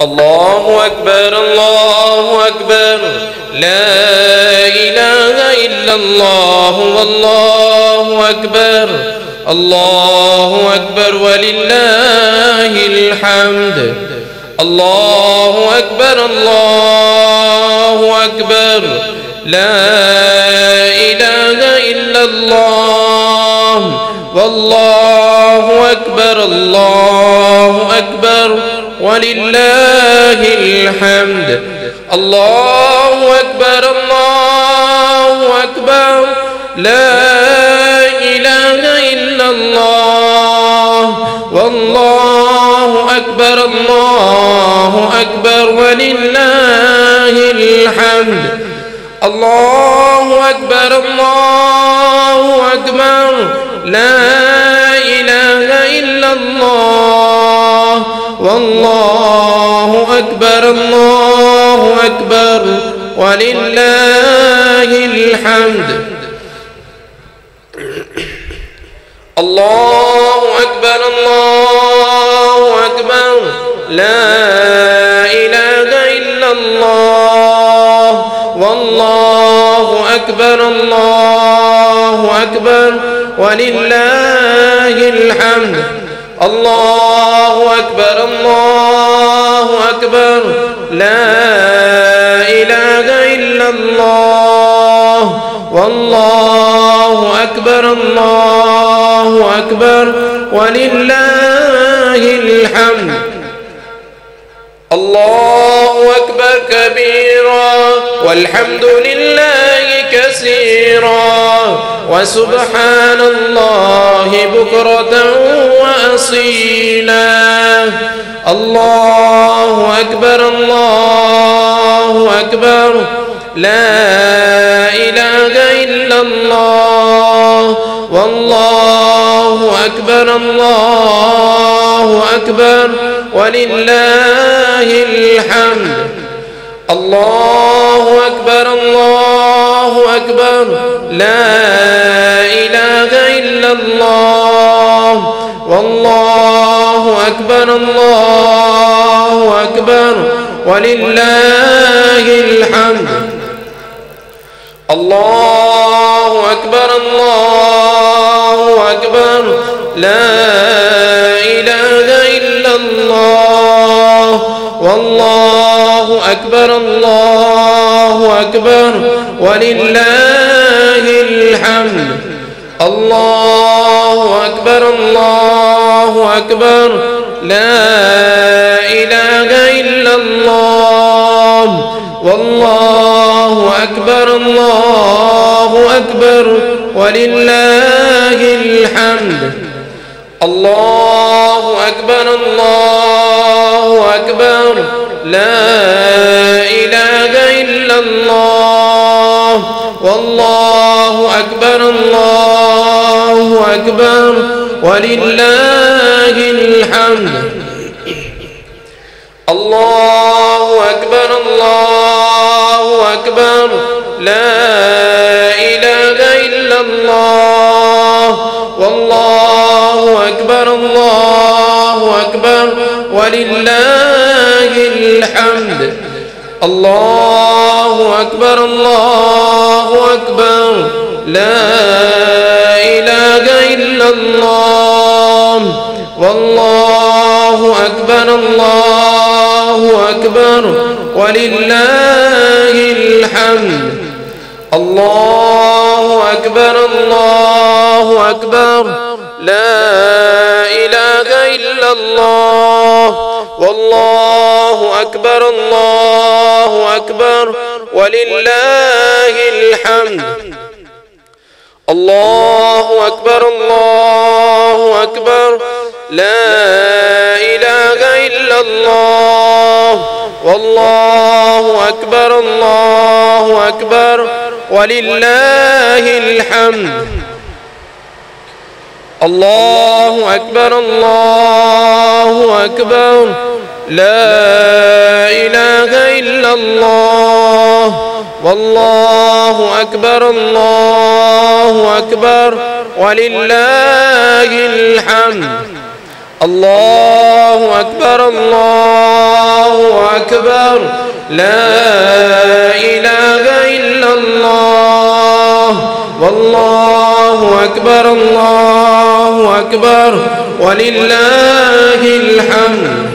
الله أكبر الله أكبر، لا إله إلا الله والله أكبر، الله أكبر ولله الحمد. الله أكبر الله أكبر، لا إله إلا الله والله أكبر، الله أكبر ولله الحمد. الله أكبر الله أكبر، لا إله إلا الله والله أكبر، الله أكبر ولله الحمد. الله أكبر الله أكبر، لا إله إلا الله والله أكبر، الله أكبر ولله الحمد. الله أكبر الله أكبر، لا إله إلا الله والله أكبر، الله أكبر ولله الحمد. الله أكبر الله أكبر، لا إله إلا الله والله أكبر، الله أكبر ولله الحمد. الله أكبر كبيرا والحمد لله كثيرا وسبحان الله بكرة وأصيلا. الله أكبر الله أكبر، لا إله إلا الله والله أكبر، الله أكبر ولله الحمد. الله أكبر الله أكبر، لا إله إلا الله والله أكبر، الله أكبر ولله الحمد. الله أكبر الله أكبر، لا إله إلا الله والله أكبر، الله أكبر ولله الحمد. الله أكبر الله أكبر، لا إله إلا الله والله أكبر، الله أكبر ولله الحمد. الله أكبر الله أكبر، لا إله إلا الله والله أكبر، الله أكبر ولله الحمد. الله أكبر الله أكبر، لا إله إلا الله والله أكبر، الله أكبر ولله الحمد. الله أكبر الله أكبر، لا إله إلا الله والله أكبر، الله أكبر ولله الحمد. الله أكبر الله أكبر، لا إله إلا الله والله أكبر، الله أكبر ولله الحمد. الله أكبر الله أكبر، لا إله إلا الله والله أكبر، الله أكبر ولله الحمد. الله أكبر الله أكبر، لا إله إلا الله والله أكبر، الله أكبر ولله الحمد. الله أكبر الله أكبر لا إله إلا الله والله أكبر الله أكبر ولله الحمد.